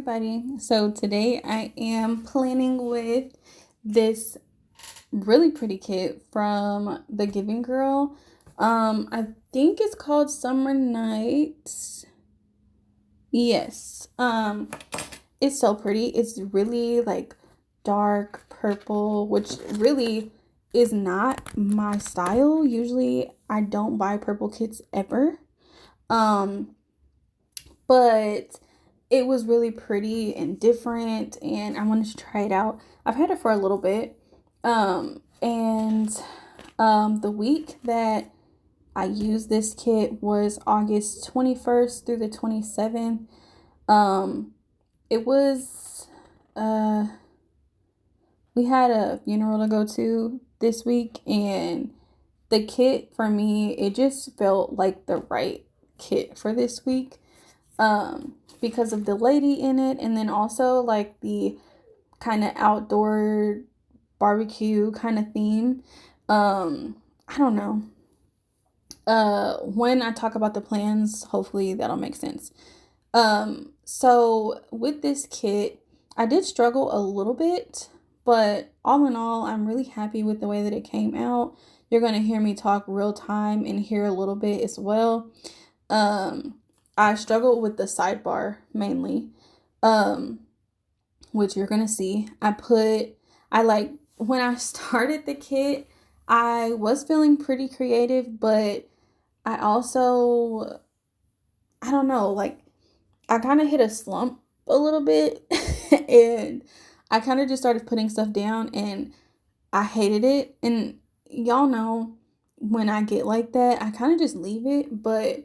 everybody. So today I am planning with this really pretty kit from the Giving Girl. I think it's called Summer Nights. Yes. It's so pretty. It's really like dark purple, which really is not my style. Usually I don't buy purple kits ever. But it was really pretty and different, and I wanted to try it out. I've had it for a little bit. And the week that I used this kit was August 21st through the 27th. It was we had a funeral to go to this week, and the kit for me, it just felt like the right kit for this week. Because of the lady in it, and then also like the kind of outdoor barbecue kind of theme. I don't know. When I talk about the plans, hopefully that'll make sense. So with this kit, I did struggle a little bit, but all in all, I'm really happy with the way that it came out. You're going to hear me talk real time and hear a little bit as well. I struggled with the sidebar mainly, which you're going to see. When I started the kit, I was feeling pretty creative, but I also, I don't know, like I kind of hit a slump a little bit and I kind of just started putting stuff down and I hated it. And y'all know when I get like that, I kind of just leave it, but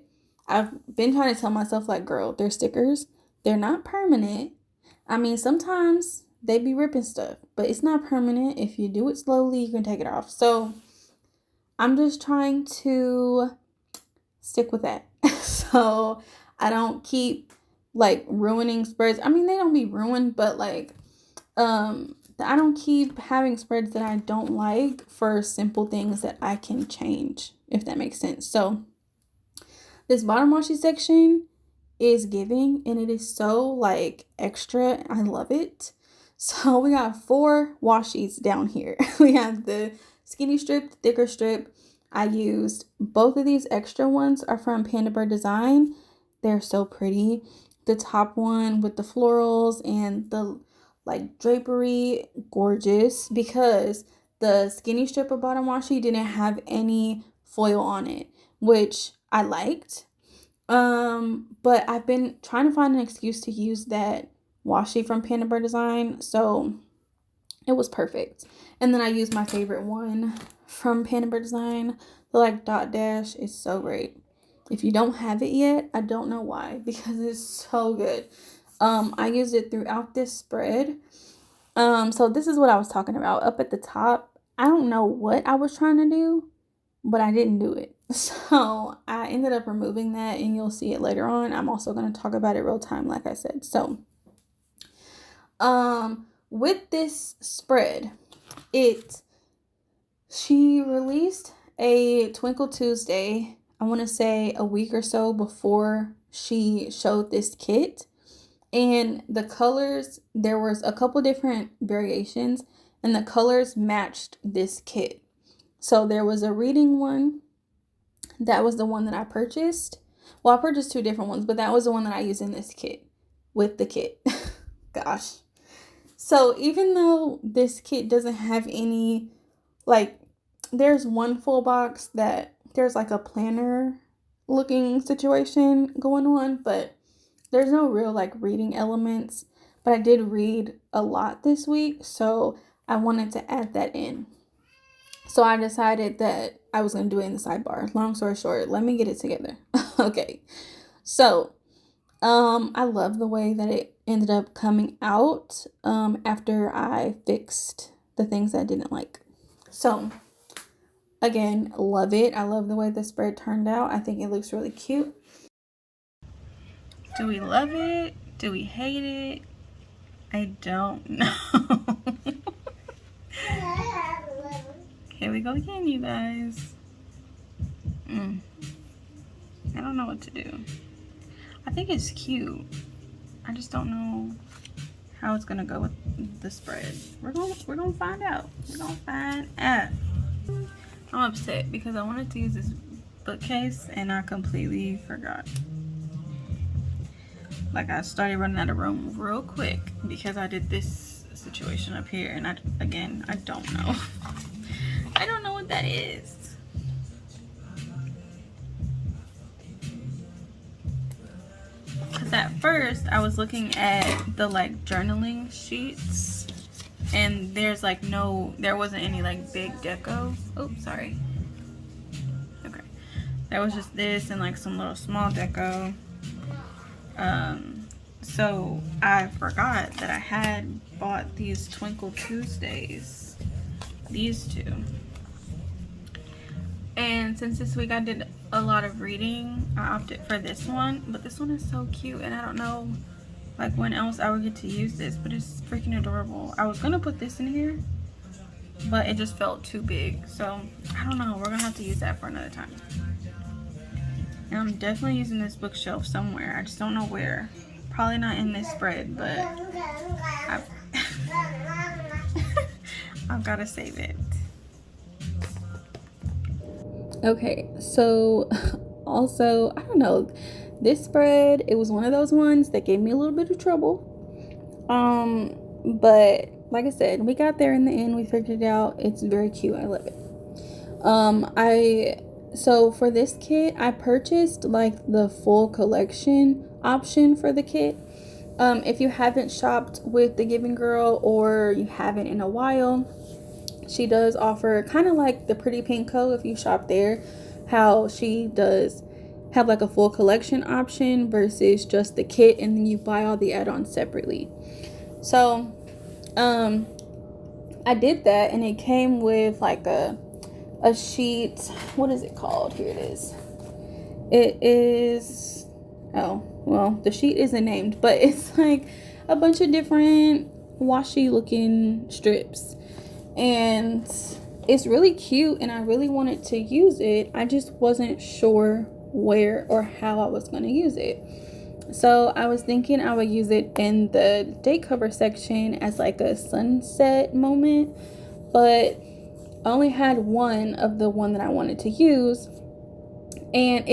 I've been trying to tell myself, like, girl, they're stickers. They're not permanent. I mean, sometimes they be ripping stuff, but it's not permanent. If you do it slowly, you can take it off. So I'm just trying to stick with that. So I don't keep, like, ruining spreads. I mean, they don't be ruined, but, like, I don't keep having spreads that I don't like for simple things that I can change, if that makes sense. So this bottom washi section is giving, and it is so like extra. I love it. So we got 4 washies down here. We have the skinny strip, the thicker strip. I used both of these extra ones are from Panda Bird Design. They're so pretty. The top one with the florals and the like drapery, gorgeous, because the skinny strip of bottom washi didn't have any foil on it, which I liked. But I've been trying to find an excuse to use that washi from Panda Bird Design, so it was perfect. And then I used my favorite one from Panda Bird Design, the like dot dash is so great. If you don't have it yet, I don't know why, because it's so good. I used it throughout this spread. So this is what I was talking about up at the top. I don't know what I was trying to do, but I didn't do it. So I ended up removing that, and you'll see it later on. I'm also going to talk about it real time, like I said. So, with this spread, she released a Twinkle Tuesday, I want to say a week or so before she showed this kit. And the colors, there was a couple different variations, and the colors matched this kit. So there was a reading one. That was the one that I purchased. Well, I purchased 2 different ones, but that was the one that I used in this kit with the kit. Gosh. So even though this kit doesn't have any, like, there's one full box that there's like a planner looking situation going on, but there's no real like reading elements. But I did read a lot this week, so I wanted to add that in. So I decided that I was going to do it in the sidebar. Long story short, let me get it together. Okay. So, I love the way that it ended up coming out, after I fixed the things I didn't like. So, again, love it. I love the way the spread turned out. I think it looks really cute. Do we love it? Do we hate it? I don't know. Here we go again, you guys. I don't know what to do. I think it's cute. I just don't know how it's gonna go with the spread. We're gonna find out. We're gonna find out. I'm upset because I wanted to use this bookcase and I completely forgot. Like, I started running out of room real quick because I did this situation up here, and I don't know. I don't know what that is. Because at first I was looking at the like journaling sheets, and there's like there wasn't any like big deco. Oh, sorry. Okay, there was just this and like some little small deco. So I forgot that I had bought these Twinkle Tuesdays, these two. And since this week I did a lot of reading, I opted for this one. But this one is so cute, and I don't know like when else I would get to use this, but it's freaking adorable. I was gonna put this in here, but it just felt too big. So I don't know, we're gonna have to use that for another time. And I'm definitely using this bookshelf somewhere. I just don't know where. Probably not in this spread, but I've got to save it. Okay, so also, I don't know, this spread, it was one of those ones that gave me a little bit of trouble. But like I said, we got there in the end. We figured it out. It's very cute. I love it. So for this kit, I purchased like the full collection option for the kit. If you haven't shopped with the Giving Girl, or you haven't in a while, she does offer kind of like the Pretty Pink Co. If you shop there, how she does have like a full collection option versus just the kit, and then you buy all the add-ons separately. So I did that, and it came with like a sheet. What is it called? Here it is. It is, oh well, the sheet isn't named, but it's like a bunch of different washi looking strips, and it's really cute, and I really wanted to use it. I just wasn't sure where or how I was going to use it. So I was thinking I would use it in the date cover section as like a sunset moment, but I only had one of the one that I wanted to use, and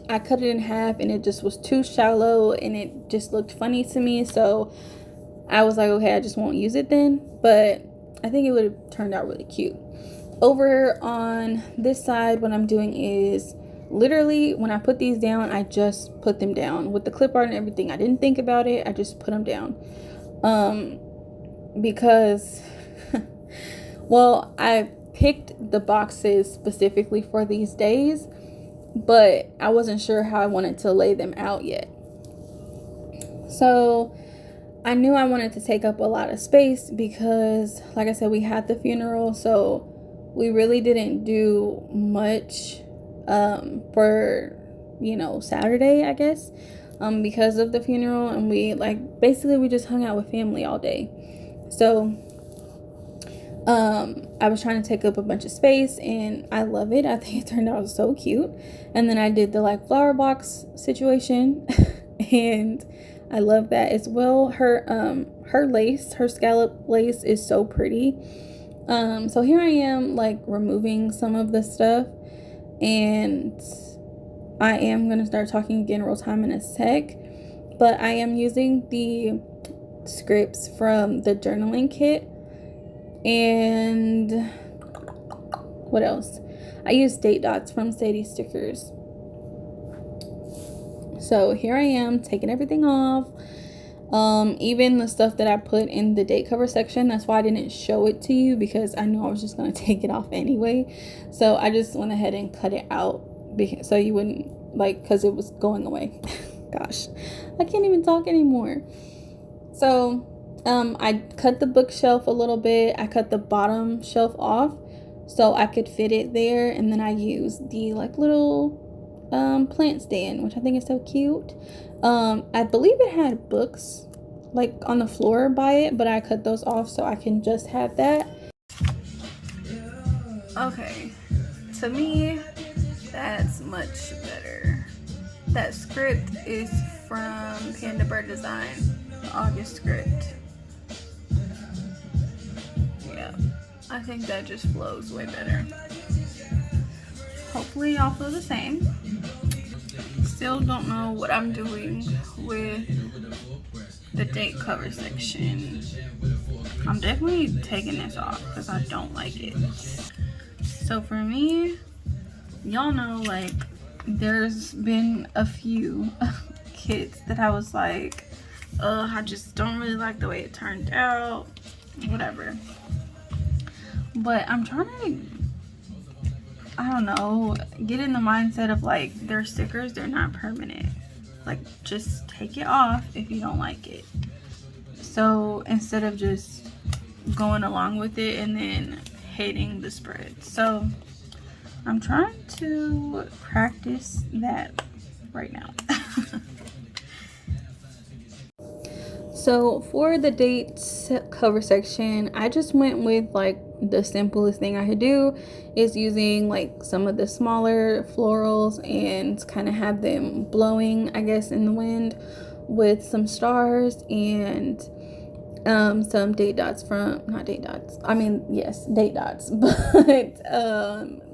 I cut it in half, and it just was too shallow, and it just looked funny to me. So I was like, okay, I just won't use it then. But I think it would have turned out really cute. Over on this side, what I'm doing is literally when I put these down, I just put them down with the clip art and everything. I didn't think about it. I just put them down. Because well, I picked the boxes specifically for these days, but I wasn't sure how I wanted to lay them out yet. So I knew I wanted to take up a lot of space because, like I said, we had the funeral, so we really didn't do much for, Saturday, I guess, because of the funeral, and we just hung out with family all day. So I was trying to take up a bunch of space, and I love it. I think it turned out so cute. And then I did the flower box situation and I love that as well. Her lace, her scallop lace is so pretty. So here I am removing some of the stuff, and I am going to start talking again real time in a sec, but I am using the scripts from the journaling kit. And what else? I use date dots from Sadie Stickers. So here I am taking everything off. Even the stuff that I put in the date cover section, that's why I didn't show it to you, because I knew I was just going to take it off anyway. So I just went ahead and cut it out so you wouldn't because it was going away. Gosh, I can't even talk anymore. So I cut the bookshelf a little bit. I cut the bottom shelf off so I could fit it there, and then I used the little plant stand, which I think is so cute. I believe it had books on the floor by it, but I cut those off so I can just have that. Okay, to me, that's much better. That script is from Panda Bird Design, the August script. I think that just flows way better. Hopefully y'all feel the same. Still don't know what I'm doing with the date cover section. I'm definitely taking this off because I don't like it. So for me, y'all know, like, there's been a few kits that I was like, I just don't really like the way it turned out, whatever. But I'm trying to, I don't know, get in the mindset of like, they're stickers, they're not permanent. Like, just take it off if you don't like it. So instead of just going along with it and then hating the spread. So I'm trying to practice that right now. So for the dates cover section, I just went with like the simplest thing I could do is using like some of the smaller florals and kind of have them blowing, I guess, in the wind with some stars and some date dots from, not date dots, I mean, yes, date dots, but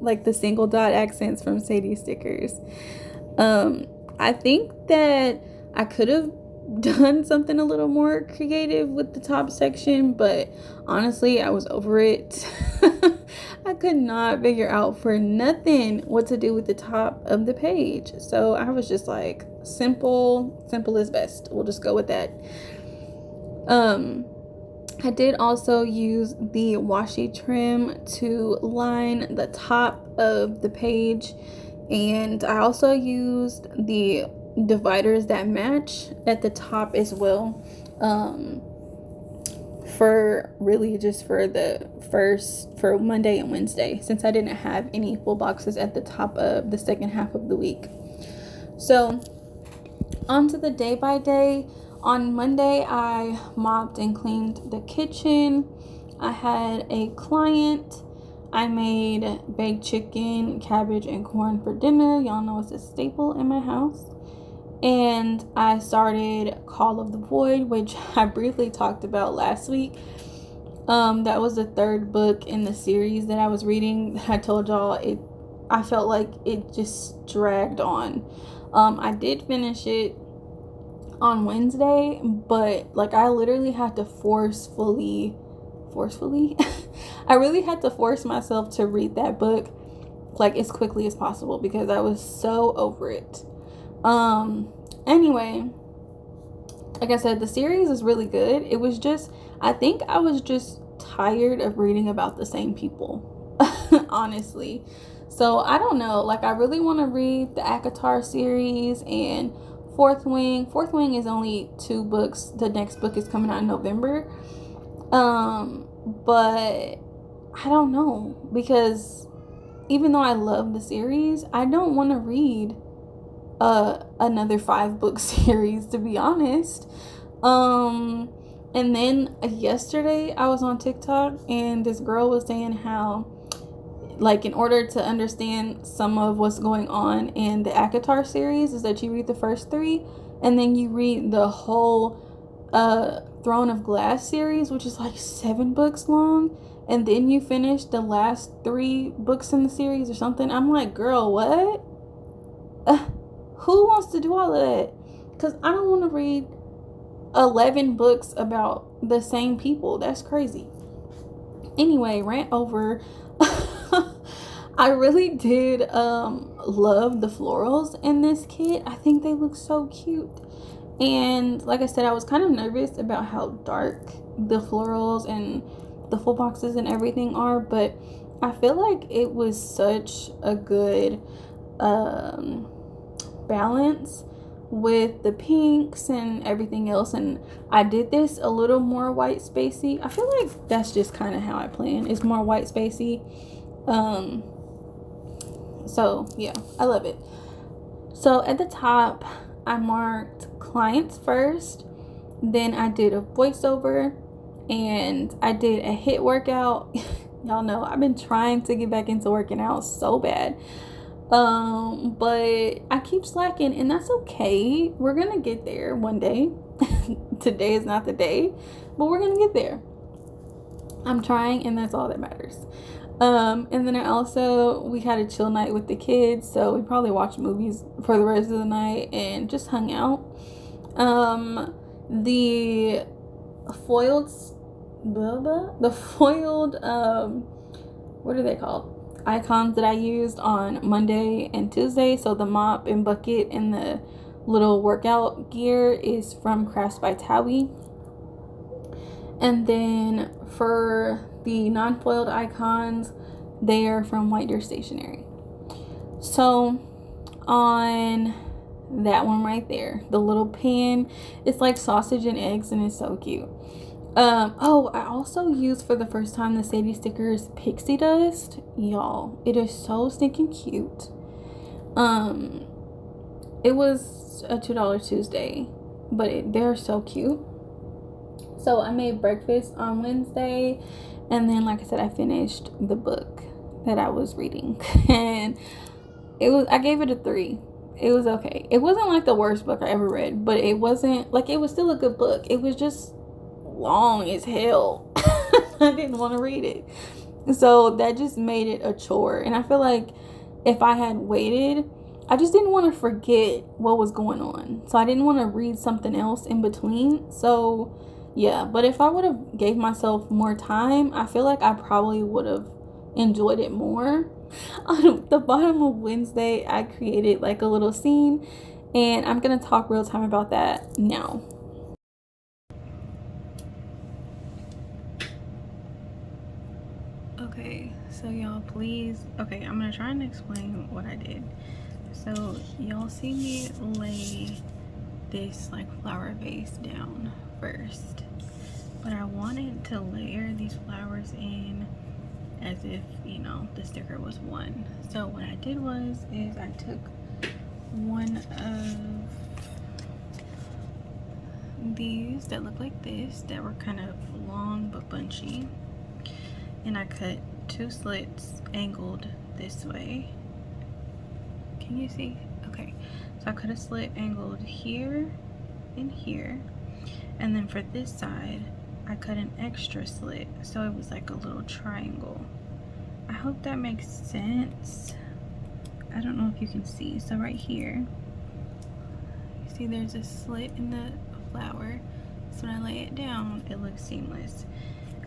like the single dot accents from Sadie Stickers. I think that I could have done something a little more creative with the top section, but honestly, I was over it. I could not figure out for nothing what to do with the top of the page. So I was just like, simple is best. We'll just go with that. I did also use the washi trim to line the top of the page, and I also used the dividers that match at the top as well, for really just for for Monday and Wednesday, since I didn't have any full boxes at the top of the second half of the week. So on to the day by day. On Monday, I mopped and cleaned the kitchen. I had a client. I made baked chicken, cabbage, and corn for dinner. Y'all know it's a staple in my house. And I started Call of the Void, which I briefly talked about last week. That was the third book in the series that I was reading. I told y'all I felt like it just dragged on. I did finish it on Wednesday, but like I literally had to forcefully I really had to force myself to read that book like as quickly as possible because I was so over it. Anyway, like I said, the series is really good. It was just, I think I was just tired of reading about the same people, honestly. So I don't know, like I really want to read the ACOTAR series and Fourth Wing is only 2 books. The next book is coming out in November. But I don't know, because even though I love the series, I don't want to read another 5 book series, to be honest. And then yesterday I was on TikTok and this girl was saying how, like, in order to understand some of what's going on in the ACOTAR series is that you read the first 3 and then you read the whole Throne of Glass series, which is like 7 books long, and then you finish the last 3 books in the series or something. I'm like, girl, what? Who wants to do all of that? Because I don't want to read 11 books about the same people. That's crazy. Anyway, rant over. I really did love the florals in this kit. I think they look so cute. And like I said, I was kind of nervous about how dark the florals and the full boxes and everything are, but I feel like it was such a good balance with the pinks and everything else. And I did this a little more white spacey. I feel like that's just kind of how I plan. It's more white spacey. So yeah, I love it. So at the top, I marked clients first, then I did a voiceover, and I did a HIIT workout. Y'all know I've been trying to get back into working out so bad, but I keep slacking, and that's okay. We're gonna get there one day. Today is not the day, but we're gonna get there. I'm trying, and that's all that matters. And then we had a chill night with the kids, so we probably watched movies for the rest of the night and just hung out. The foiled, the foiled, what are they called? Icons that I used on Monday and Tuesday. So the mop and bucket and the little workout gear is from Crafts by Towie. And then for the non-foiled icons, they are from White Deer Stationery. So on that one right there, the little pan, it's like sausage and eggs, and it's so cute. I also used for the first time the Sadie Stickers Pixie Dust. Y'all, it is so stinking cute. It was a $2 Tuesday, but they're so cute. So I made breakfast on Wednesday, and then, like I said, I finished the book that I was reading, and I gave it a 3. It was okay. It wasn't like the worst book I ever read, but it wasn't like, it was still a good book. It was just long as hell. I didn't want to read it, so that just made it a chore. And I feel like if I had waited, I just didn't want to forget what was going on, so I didn't want to read something else in between. So yeah, but if I would have gave myself more time, I feel like I probably would have enjoyed it more. On the bottom of Wednesday, I created like a little scene, and I'm gonna talk real time about that now. Okay, so y'all, please, okay, I'm gonna try and explain what I did. So y'all see me lay this like flower vase down first, but I wanted to layer these flowers in as if, you know, the sticker was one. So what I did is I took one of these that look like this, that were kind of long but bunchy, and I cut 2 slits angled this way. Can you see? Okay, so I cut a slit angled here and here, and then for this side I cut an extra slit, so it was like a little triangle. I hope that makes sense. I don't know if you can see. So right here, you see there's a slit in the flower, so when I lay it down, it looks seamless.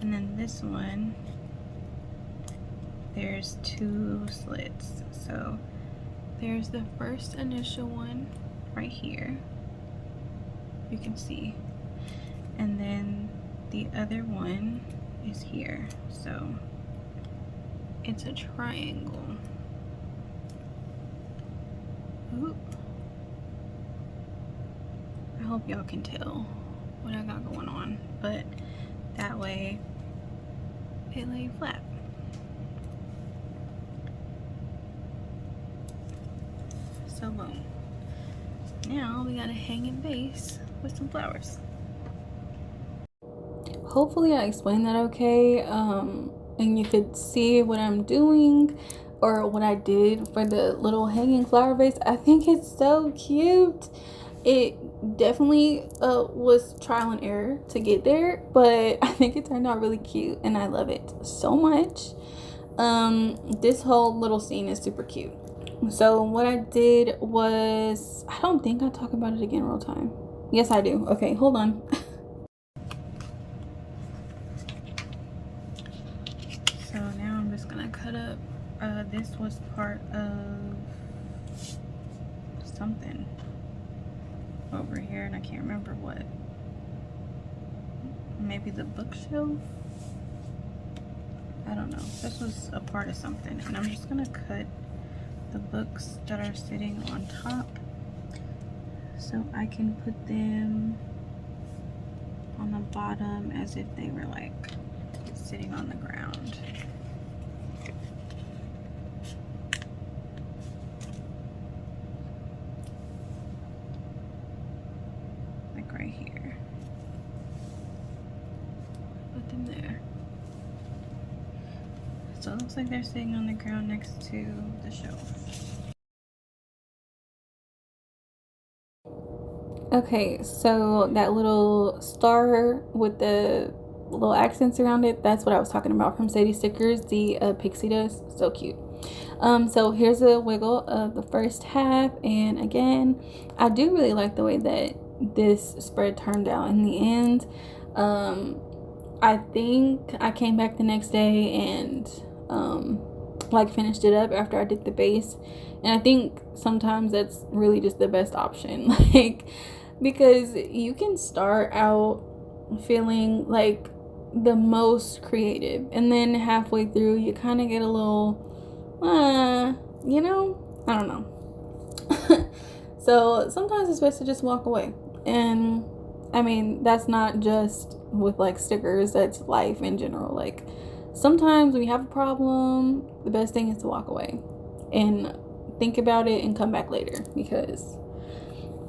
And then this one, there's 2 slits. So there's the first initial one right here, you can see, and then the other one is here. So it's a triangle. Ooh. I hope y'all can tell what I got going on, but that way it lay flat. So boom. Now we got a hanging vase with some flowers. Hopefully I explained that okay, and you could see what I'm doing or what I did for the little hanging flower vase. I think it's so cute. It definitely was trial and error to get there, but I think it turned out really cute, and I love it so much. This whole little scene is super cute. So what I did was, I don't think I talk about it again real time. Yes, I do. Okay, hold on. So now I'm just gonna cut up. This was part of something over here, and I can't remember what. Maybe the bookshelf? I don't know. This was a part of something, and I'm just gonna cut the books that are sitting on top so I can put them on the bottom as if they were like sitting on the ground. Like right here. Put them there. So it looks like they're sitting on the ground next to the shelf. Okay, so that little star with the little accents around it. That's what I was talking about from Sadie Stickers, the pixie dust. So cute. So here's a wiggle of the first half, and again, I do really like the way that this spread turned out in the end. I think I came back the next day and like finished it up after I did the base, and I think sometimes that's really just the best option. Like, because you can start out feeling like the most creative, and then halfway through you kind of get a little you know, I don't know. So sometimes it's best to just walk away. And I mean, that's not just with like stickers, that's life in general. Like, sometimes when you have a problem, the best thing is to walk away and think about it and come back later, because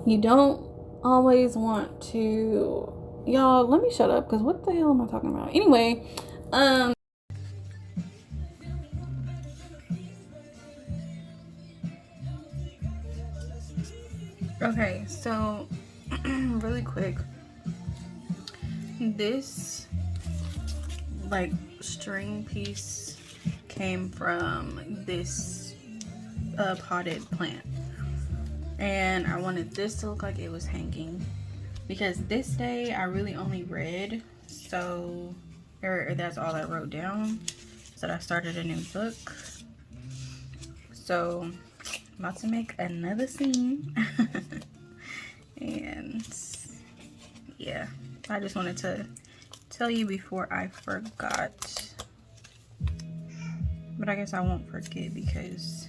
you don't always want to. Y'all, let me shut up, because what the hell am I talking about? Anyway, okay, so really quick, this like string piece came from this potted plant, and I wanted this to look like it was hanging, because this day I really only read, so or that's all I wrote down. So I started a new book, so I'm about to make another scene. And yeah, I just wanted to tell you before I forgot, but I guess I won't forget because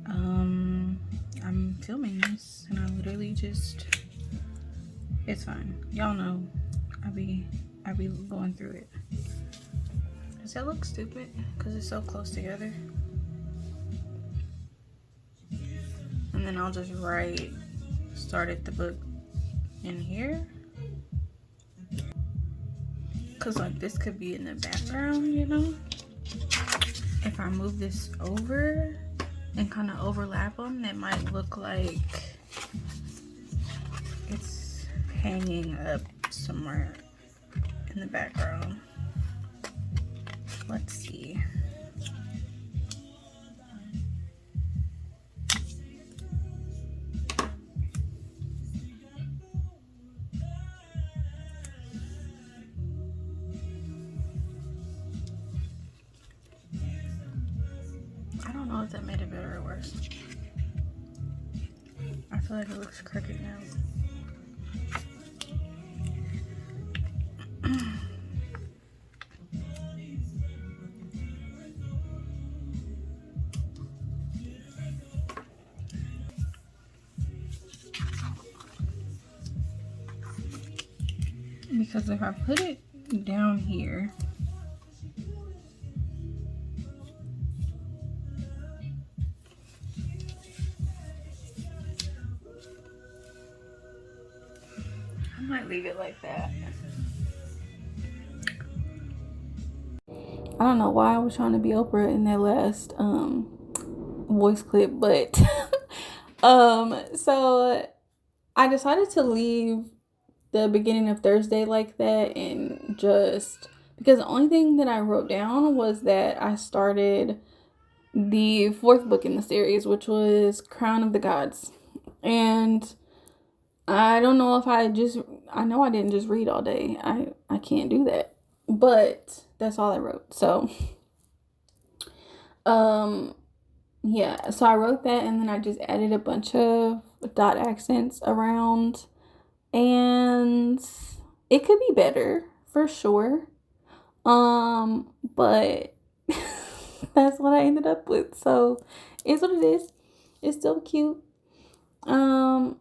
I'm filming this and I literally just, it's fine, y'all know I be going through it. Does that look stupid because it's so close together? And then I'll just write started the book in here, because like this could be in the background, you know. If I move this over and kind of overlap them, it might look like it's hanging up somewhere in the background. Let's see. I don't know if that made it better or worse. I feel like it looks crooked now. Because if I put it down here, I might leave it like that. I don't know why I was trying to be Oprah in that last voice clip, but so I decided to leave the beginning of Thursday like that, and just because the only thing that I wrote down was that I started the 4th book in the series, which was Crown of the Gods. And I don't know if I know I didn't just read all day. I can't do that. But that's all I wrote. So yeah, so I wrote that, and then I just added a bunch of dot accents around, and it could be better for sure. But that's what I ended up with. So it's what it is. It's still cute. I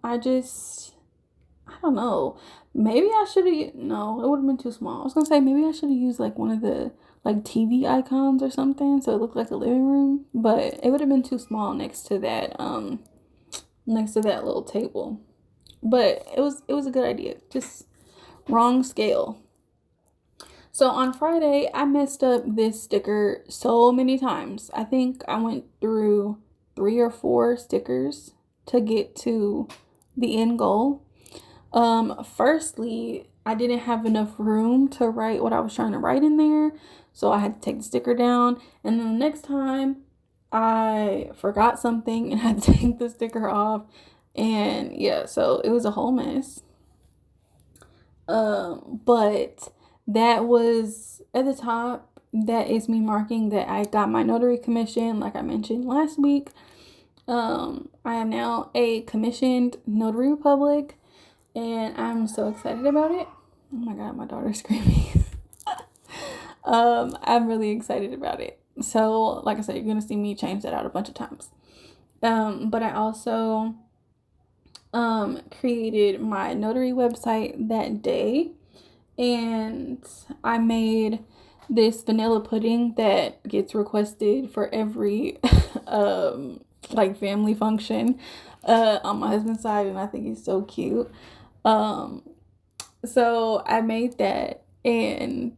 don't know. Maybe I should have, no, it would have been too small. I was gonna say maybe I should have used like one of the like TV icons or something, so it looked like a living room, but it would have been too small next to that little table. But it was a good idea. Just wrong scale. So on Friday, I messed up this sticker so many times. I think I went through 3 or 4 stickers to get to the end goal. Firstly, I didn't have enough room to write what I was trying to write in there. So I had to take the sticker down. And then the next time I forgot something and had to take the sticker off. And yeah, so it was a whole mess. But that was at the top. That is me marking that I got my notary commission, like I mentioned last week. I am now a commissioned notary public, and I'm so excited about it. Oh my god, my daughter's screaming. I'm really excited about it. So, like I said, you're gonna see me change that out a bunch of times. But I also created my notary website that day, and I made this vanilla pudding that gets requested for every like family function on my husband's side, and I think he's so cute. So I made that, and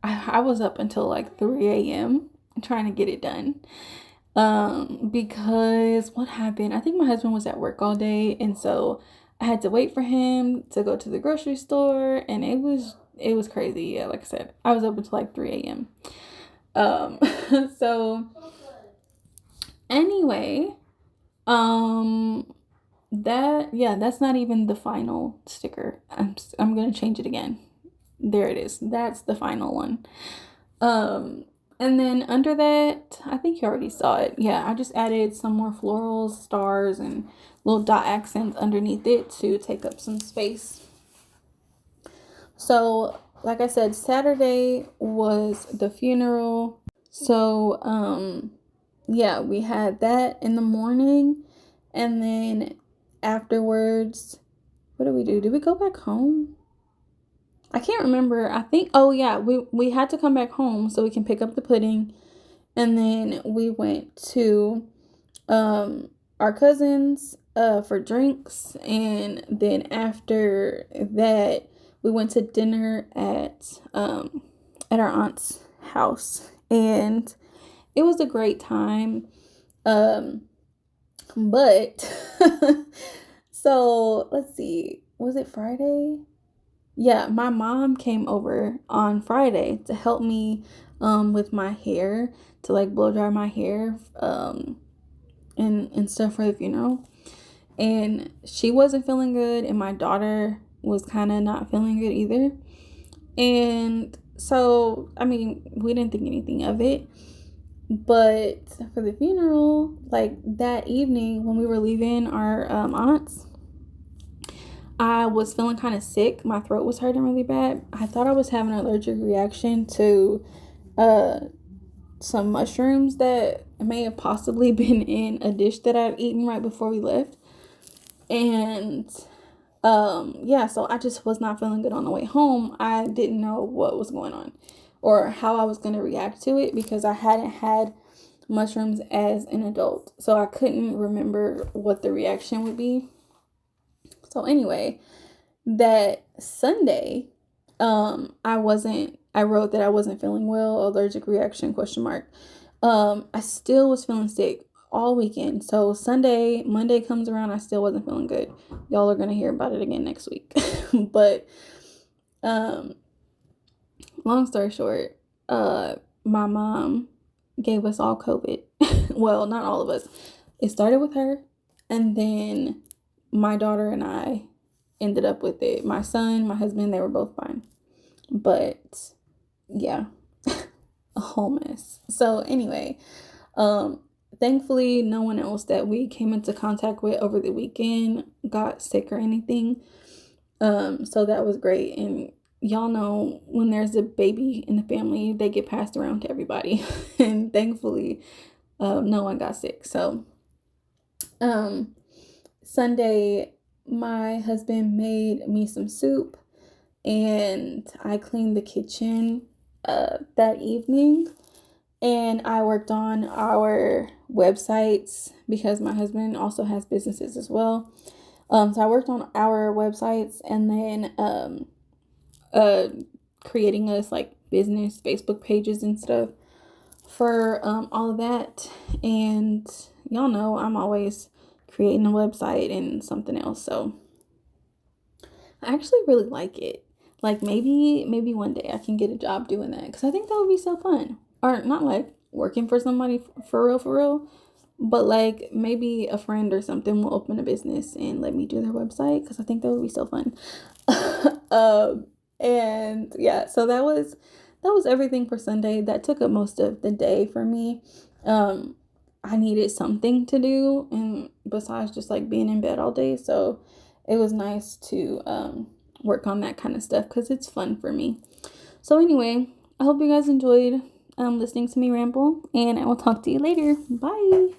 I was up until like 3 a.m. trying to get it done. Because what happened, I think my husband was at work all day, and so I had to wait for him to go to the grocery store, and it was crazy. Yeah, like I said, I was up until like 3 a.m. So anyway, that's not even the final sticker. I'm gonna change it again. There it is. That's the final one. And then under that, I think you already saw it. Yeah, I just added some more florals, stars, and little dot accents underneath it to take up some space. So, like I said, Saturday was the funeral. So, yeah, we had that in the morning, and then afterwards, what did we do? Did we go back home? I can't remember. I think, oh yeah, we had to come back home so we can pick up the pudding. And then we went to our cousins for drinks. And then after that, we went to dinner at our aunt's house. And it was a great time. But so let's see. Was it Friday? Yeah, my mom came over on Friday to help me with my hair, to like blow dry my hair and stuff for the funeral. And she wasn't feeling good, and my daughter was kind of not feeling good either. And so, I mean, we didn't think anything of it. But for the funeral, like that evening when we were leaving our aunts, I was feeling kind of sick. My throat was hurting really bad. I thought I was having an allergic reaction to some mushrooms that may have possibly been in a dish that I'd eaten right before we left. And yeah, so I just was not feeling good on the way home. I didn't know what was going on or how I was going to react to it because I hadn't had mushrooms as an adult. So I couldn't remember what the reaction would be. So anyway, that Sunday, I wrote that I wasn't feeling well, allergic reaction, question mark. I still was feeling sick all weekend. So Monday comes around, I still wasn't feeling good. Y'all are going to hear about it again next week. But, long story short, my mom gave us all COVID. Well, not all of us. It started with her, and then my daughter and I ended up with it. My son, my husband, they were both fine. But yeah, a whole mess. So anyway, thankfully no one else that we came into contact with over the weekend got sick or anything. So that was great. And y'all know when there's a baby in the family, they get passed around to everybody. And thankfully, no one got sick. So, Sunday, my husband made me some soup, and I cleaned the kitchen that evening, and I worked on our websites because my husband also has businesses as well. So I worked on our websites, and then creating us like business Facebook pages and stuff for all of that. And y'all know I'm always creating a website and something else, so I actually really like it. Like maybe one day I can get a job doing that, because I think that would be so fun. Or not like working for somebody for real, but like maybe a friend or something will open a business and let me do their website, because I think that would be so fun. And yeah, so that was everything for Sunday. That took up most of the day for me. I needed something to do, and besides just like being in bed all day, so it was nice to work on that kind of stuff, because it's fun for me. So anyway, I hope you guys enjoyed listening to me ramble, and I will talk to you later. Bye.